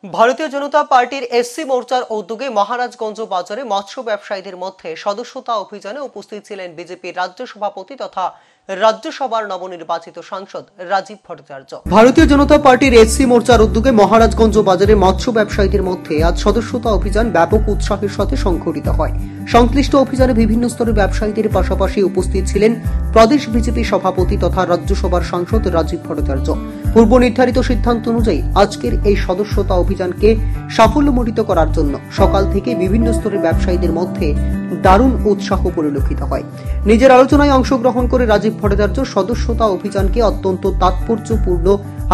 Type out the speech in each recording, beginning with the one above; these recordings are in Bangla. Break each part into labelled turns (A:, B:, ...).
A: ভারতীয় জনতা পার্টির এসসি মোর্চার উদ্যোগে মহারাজগঞ্জ বাজারে মৎস্য ব্যবসায়ীদের মধ্যে সদস্যতা অভিযানে উপস্থিত ছিলেন বিজেপির রাজ্য সভাপতি তথা রাজ্যসভার নবনির্বাচিত সাংসদ রাজীব ভট্টাচার্য। ভারতীয় জনতা পার্টির এসসি মোর্চার উদ্যোগে মহারাজগঞ্জ বাজারে মৎস্য ব্যবসায়ীদের মধ্যে আজ সদস্যতা অভিযান ব্যাপক উৎসাহের সাথে সংঘটিত হয়। সংশ্লিষ্ট অভিযানে বিভিন্ন স্তরের ব্যবসায়ীদের পাশাপাশি উপস্থিত ছিলেন প্রদেশ বিজেপি সভাপতি তথা রাজ্যসভার সাংসদ রাজীব ভট্টাচার্য। পূর্ব নির্ধারিত সিদ্ধান্ত অনুযায়ী আজকের এই সদস্যতা অভিযানকে সাফল্যমণ্ডিত করার জন্য সকাল থেকে বিভিন্ন স্তরের ব্যবসায়ীদের মধ্যে দারুণ উৎসাহ পরিলক্ষিত হয়। নিজের আলোচনায় অংশগ্রহণ করে রাজীব ভট্টাচার্য সদস্যতা অভিযানকে অত্যন্ত তাৎপর্যপূর্ণ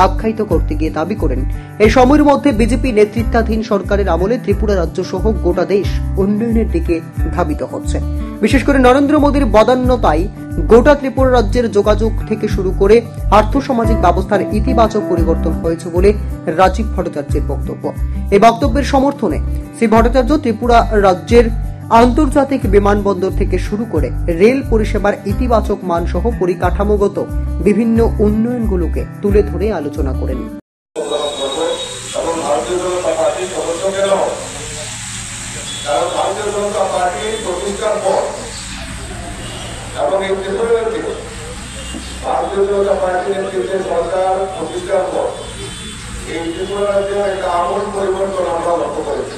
A: আখ্যায়িত করতে গিয়ে দাবি করেন, এই সময়ের মধ্যে বিজেপি নেতৃত্বাধীন সরকারের আমলে ত্রিপুরা রাজ্য সহ গোটা দেশ উন্নয়নের দিকে ধাবিত হচ্ছে। বিশেষ করে নরেন্দ্র মোদীর বদান্যতায় গোটা ত্রিপুরা রাজ্যের যোগাযোগ থেকে শুরু করে আর্থসামাজিক ব্যবস্থার ইতিবাচক পরিবর্তন হয়েছে বলে রাজীব ভট্টাচার্যের বক্তব্য। এই বক্তব্যের সমর্থনে শ্রী ভট্টাচার্য ত্রিপুরা রাজ্যের আন্তর্জাতিক বিমানবন্দর থেকে শুরু করে রেল পরিষেবার ইতিবাচক মান সহ পরিকাঠামোগত বিভিন্ন উন্নয়নগুলোকে তুলে ধরে আলোচনা করেন।
B: এবং এই ত্রিপুরাকে ভারতীয় জনতা পার্টির নেতৃত্বে সরকার প্রতিষ্ঠার পর এই ত্রিপুরা রাজ্যে একটা আমূল পরিবর্তন আমরা লক্ষ্য করেছি।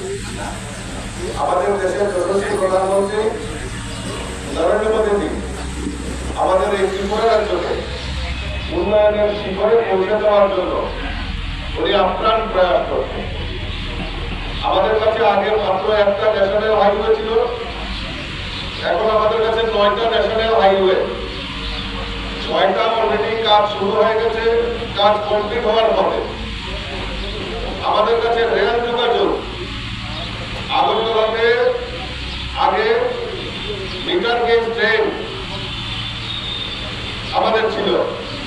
B: আমাদের দেশের যশস্বী প্রধানমন্ত্রী নরেন্দ্র মোদী আমাদের এই ত্রিপুরা রাজ্যকে উন্নয়নের শিখরে পৌঁছে দেওয়ার জন্য উনি আপ্রাণ প্রয়াস করছেন। আমাদের কাছে আগে মাত্র একটা ন্যাশনাল হাইওয়ে ছিল, এখন আমাদের কাছে 9টা ন্যাশনাল হাইওয়ে, 6টা অলরেডি কাজ শুরু হয়ে গেছে। কাজ কমপ্লিট হওয়ার পরে আমাদের কাছে রেল যোগাযোগ আগরতলাতে আগে মিটার গেজ ট্রেন